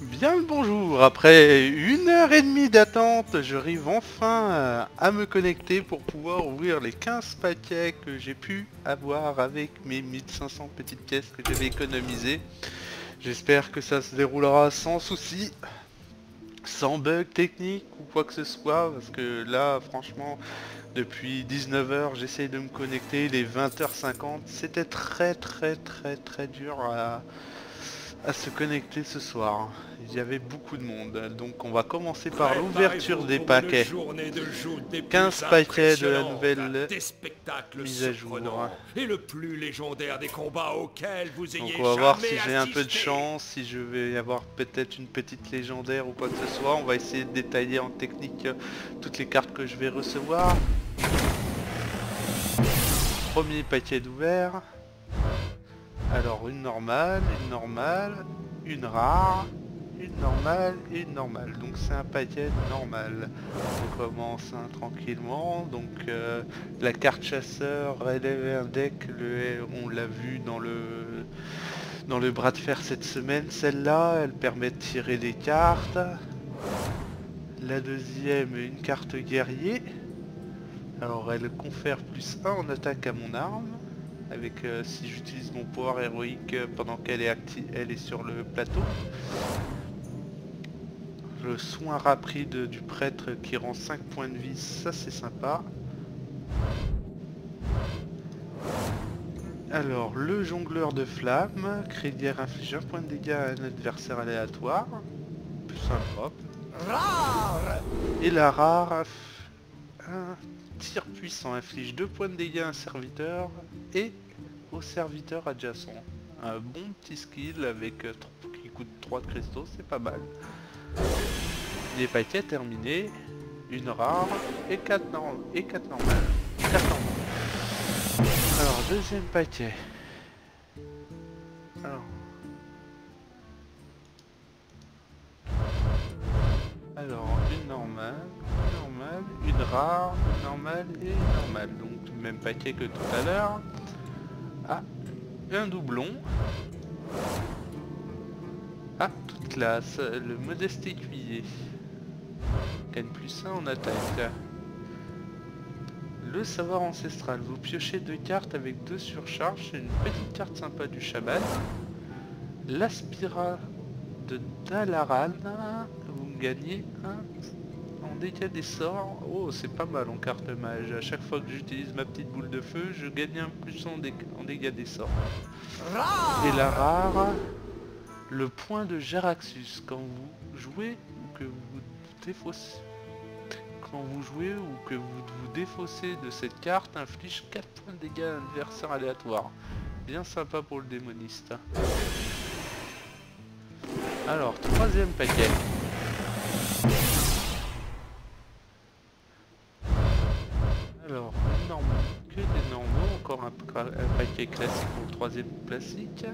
Bien le bonjour, après 1 heure et demie d'attente, j'arrive enfin à me connecter pour pouvoir ouvrir les 15 paquets que j'ai pu avoir avec mes 1500 petites pièces que j'avais économisées. J'espère que ça se déroulera sans souci, sans bug technique ou quoi que ce soit, parce que là franchement depuis 19 heures j'essaye de me connecter, les 20h50, c'était très dur à se connecter ce soir. Il y avait beaucoup de monde, donc on va commencer par l'ouverture Préparez-vous des pour une paquets. journée de joutes des plus 15 paquets de la impressionnantes, nouvelle des spectacles mise à jour. surprenants et le plus légendaire des combats auxquels vous Donc ayez on va voir si jamais j'ai un peu de assisté. chance, si je vais y avoir peut-être une petite légendaire ou quoi que ce soit. On va essayer de détailler en technique toutes les cartes que je vais recevoir. Premier paquet d'ouvert. Alors une normale, une rare, une normale et une normale. Donc c'est un paquet normal. On commence tranquillement. Donc la carte chasseur relève un deck. On l'a vu dans le bras de fer cette semaine. Celle-là, elle permet de tirer des cartes. La deuxième, une carte guerrier. Alors elle confère +1 en attaque à mon arme. Avec si j'utilise mon pouvoir héroïque pendant qu'elle est active, elle est sur le plateau. Le soin rapide du prêtre qui rend 5 points de vie, ça c'est sympa. Alors le jongleur de flammes, crédière inflige 1 point de dégâts à un adversaire aléatoire. Plus sympa. Rare. Et la rare, un tir puissant inflige 2 points de dégâts à un serviteur et au serviteur adjacent. Un bon petit skill avec qui coûte 3 de cristaux, c'est pas mal. Les paquets terminés, une rare et 4 normales. Alors deuxième paquet. Alors une rare, une normale et une normale. Donc même paquet que tout à l'heure. Ah, un doublon. Ah, toute classe, le modeste écuyer. Gagne +1 en attaque. Le savoir ancestral, vous piochez 2 cartes avec 2 surcharges, c'est une petite carte sympa du chaman. L'aspira de Dalaran, vous gagnez un en dégâts des sorts. Oh, c'est pas mal en carte mage. À chaque fois que j'utilise ma petite boule de feu, je gagne un plus en dégâts des sorts. Et la rare, le point de Jaraxxus. Quand vous jouez ou que vous défaussez, ou que vous vous défaussez de cette carte, inflige 4 points de dégâts à un adversaire aléatoire. Bien sympa pour le démoniste. Alors, troisième paquet. Alors, que des normaux, encore un paquet classique pour le troisième classique.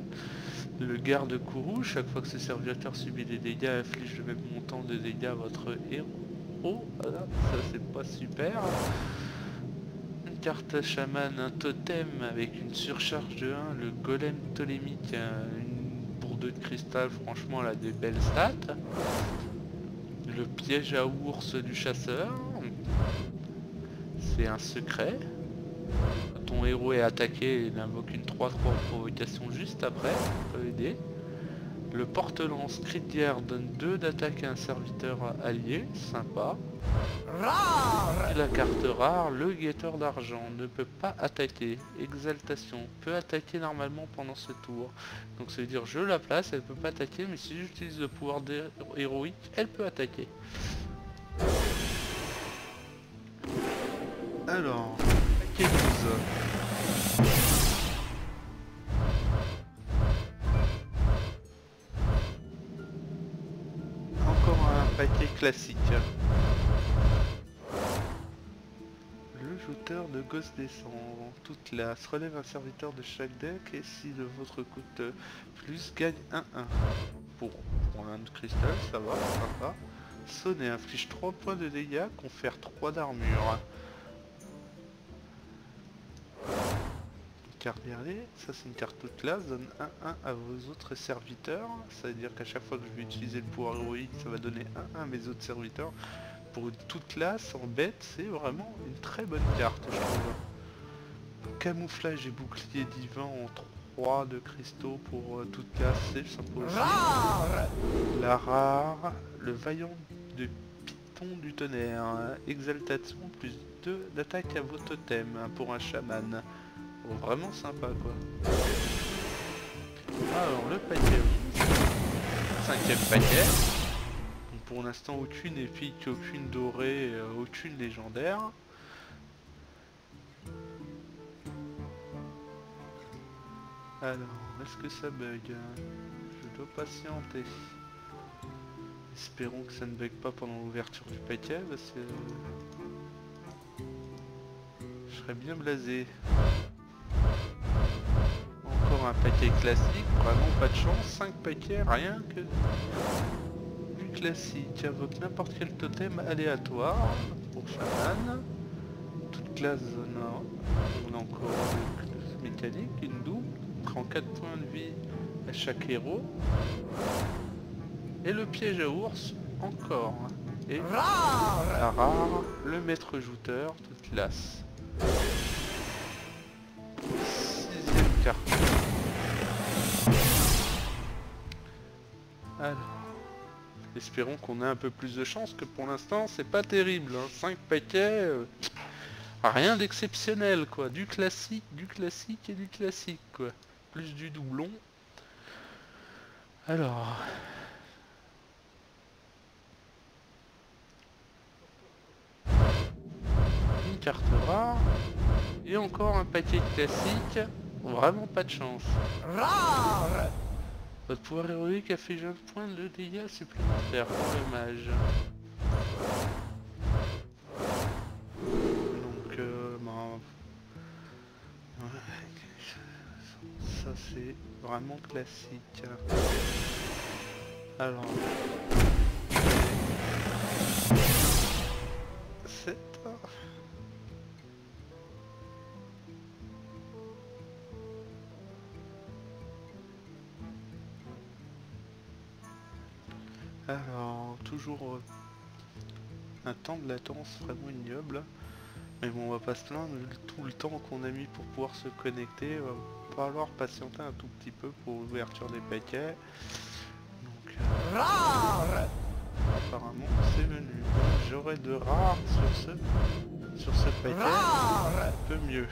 Le garde-courroux, chaque fois que ce serviteur subit des dégâts, inflige le même montant de dégâts à votre héros. Oh, voilà, ça c'est pas super. Une carte chaman, un totem avec une surcharge de 1, le golem tolémique, pour 2 de cristal, franchement elle a des belles stats. Le piège à ours du chasseur, c'est un secret. Quand ton héros est attaqué, il invoque une 3-3 provocation juste après, ça peut aider. Le porte-lance critière donne 2 d'attaque à un serviteur allié, sympa. Rare. Et la carte rare, le guetteur d'argent, ne peut pas attaquer. Exaltation, peut attaquer normalement pendant ce tour. Donc ça veut dire je la place, elle peut pas attaquer, mais si j'utilise le pouvoir héroïque, elle peut attaquer. Alors, paquet 12. Encore un paquet classique. Le jouteur de Ghost descend. Toute classe relève un serviteur de chaque deck et si le vôtre coûte plus, gagne 1-1. Pour un de cristal, ça va, sympa. Sonner inflige 3 points de dégâts, confère 3 d'armure. carte guerrier, ça c'est une carte de classe, donne 1-1 à vos autres serviteurs. Ça veut dire qu'à chaque fois que je vais utiliser le pouvoir héroïque, ça va donner 1-1 à mes autres serviteurs. Pour une toute classe en bête, c'est vraiment une très bonne carte, je trouve. Camouflage et bouclier divin en 3 de cristaux pour toute classe, c'est sympa aussi. Rare. La rare, le vaillant de Python du tonnerre, exaltation plus 2 d'attaque à vos totems pour un chaman. Bon, vraiment sympa quoi. Alors le paquet 11, 5ème paquet. Donc, pour l'instant aucune épique, aucune dorée, aucune légendaire. Alors, est-ce que ça bug? Je dois patienter. Espérons que ça ne bug pas pendant l'ouverture du paquet parce que je serais bien blasé. Encore un paquet classique, vraiment pas de chance, 5 paquets, rien que du classique. Invoque n'importe quel totem aléatoire pour chaman. Toute classe zone. On a encore une mécanique, une double, prend 4 points de vie à chaque héros. Et le piège à ours, encore. Et Rare. la rare, le maître jouteur, toute classe. 6ème carte. Alors, espérons qu'on ait un peu plus de chance que pour l'instant, c'est pas terrible. 5 paquets, rien d'exceptionnel quoi. Du classique et du classique quoi. Plus du doublon. Alors... une carte rare. Et encore un paquet classique. Vraiment pas de chance. Rare. Votre pouvoir héroïque affiche un point de dégâts supplémentaires pour le mage. Donc, ça c'est vraiment classique. Alors, 7. Alors, toujours un temps de latence vraiment ignoble. Mais bon, on va pas se plaindre, vu tout le temps qu'on a mis pour pouvoir se connecter, il va falloir patienter un tout petit peu pour l'ouverture des paquets. Donc, Rare. apparemment, c'est venu. J'aurai de rares sur ce paquet, un peu mieux.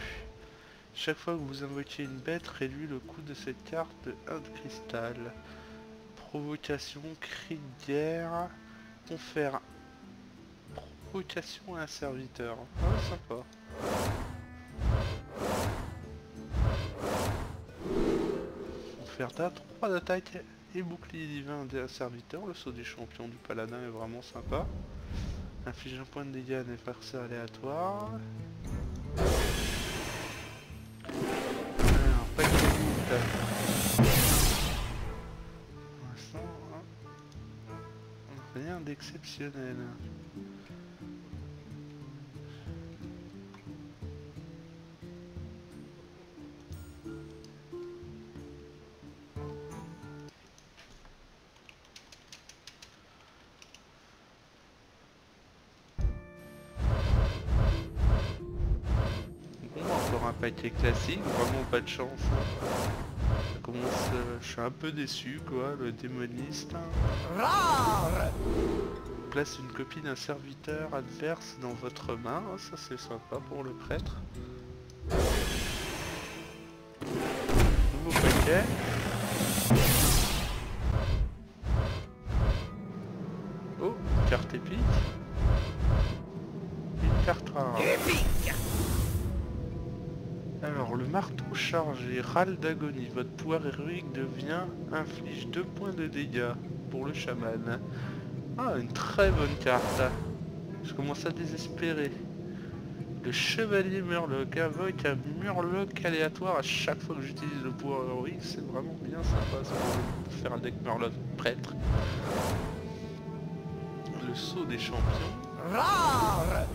Chaque fois que vous invoquez une bête, réduit le coût de cette carte de 1 de cristal. Provocation, cri de guerre, confère provocation à un serviteur. Ah, sympa. Confère 3 d'attaque et bouclier divin d'un serviteur. Le saut des champions du paladin est vraiment sympa. Inflige un point de dégâts à un adversaire aléatoire. Alors, pas de limite. Rien d'exceptionnel. Bon, encore un paquet classique, vraiment pas de chance. Ça commence, je suis un peu déçu quoi, le démoniste. Rare. Place une copie d'un serviteur adverse dans votre main, ça c'est sympa pour le prêtre. Nouveau paquet. Oh, une carte épique. Une carte rare. Épique. Alors, le marteau chargé, râle d'agonie. Votre pouvoir héroïque inflige 2 points de dégâts pour le chaman. Ah, une très bonne carte. Je commence à désespérer. Le chevalier Murloc invoque un Murloc aléatoire à chaque fois que j'utilise le pouvoir héroïque. C'est vraiment bien sympa ça, pour faire un deck Murloc prêtre. Le saut des champions. Rare.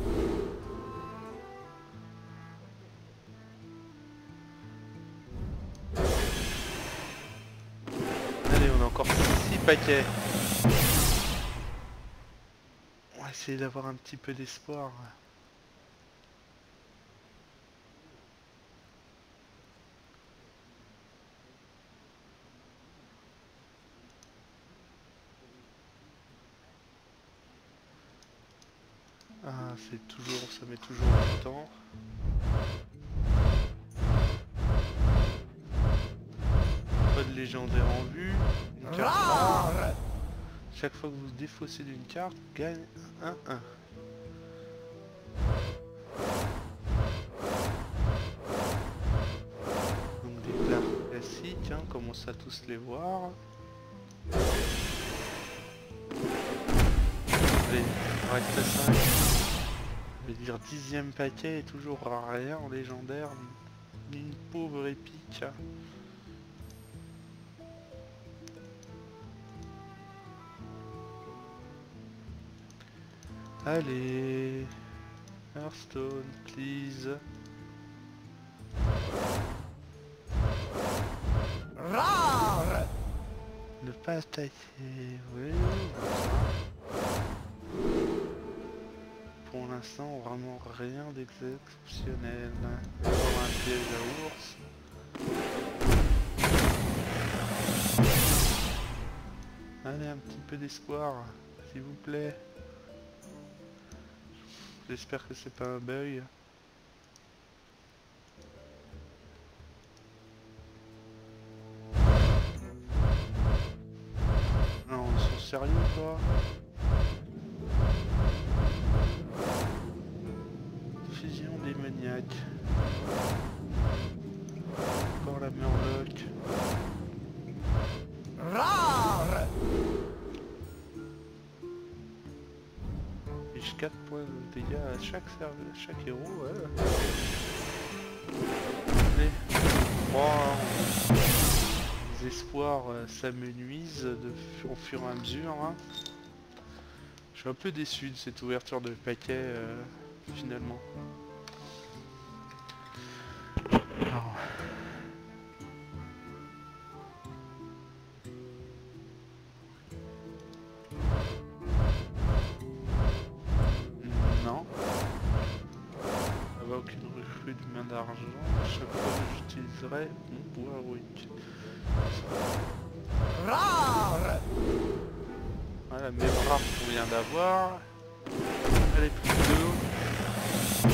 paquet. On va essayer d'avoir un petit peu d'espoir. Ah, c'est toujours, ça met toujours du temps. Pas de légendaire en vue. Une carte rare. Chaque fois que vous défaussez d'une carte, gagne 1-1. Donc des cartes classiques, hein, on commence à tous les voir. Allez, on reste à 5. Je vais dire 10e paquet et toujours rien en légendaire, ni une pauvre épique. Allez, Hearthstone, please. Rare. Ne pas attaquer, oui. Pour l'instant, vraiment rien d'exceptionnel. Encore un piège à ours. Allez, un petit peu d'espoir, s'il vous plaît. J'espère que c'est pas un bug. Non, ils sont sérieux quoi. Fusion démoniaque. Encore la Murloc. Rare. Fiche 4 points de dégâts à chaque héros, ouais. Allez. Oh, les espoirs s'amenuisent au fur et à mesure. Hein. Je suis un peu déçu de cette ouverture de paquet finalement. Alors. Non. Avec aucune recrue de main d'argent. Chaque fois que j'utiliserai mon pouvoir héroïque. Rare. Voilà, même rare qu'on vient d'avoir. Allez, plutôt. On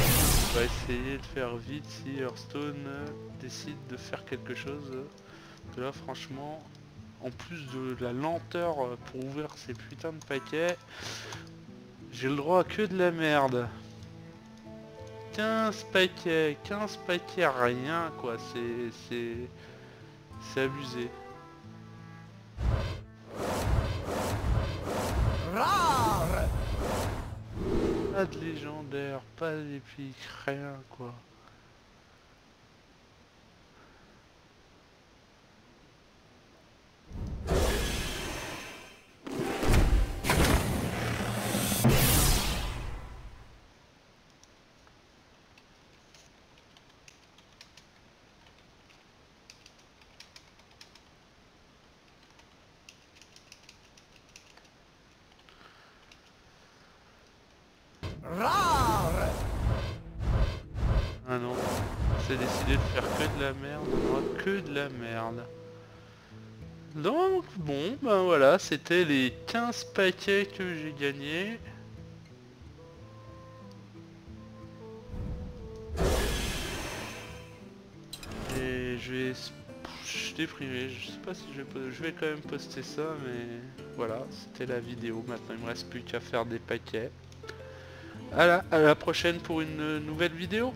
va essayer de faire vite si Hearthstone décide de faire quelque chose. Que là, franchement, en plus de la lenteur pour ouvrir ces putains de paquets, j'ai le droit à que de la merde. 15 paquets rien quoi, c'est abusé. Rare. Pas de légendaire, pas d'épique, rien quoi. Rare. Ah non, c'est décidé de faire que de la merde, on aura que de la merde. Donc bon, ben voilà, c'était les 15 paquets que j'ai gagnés. Et je suis déprimé, je sais pas si je vais quand même poster ça, mais voilà, c'était la vidéo. Maintenant il me reste plus qu'à faire des paquets. À la prochaine pour une nouvelle vidéo.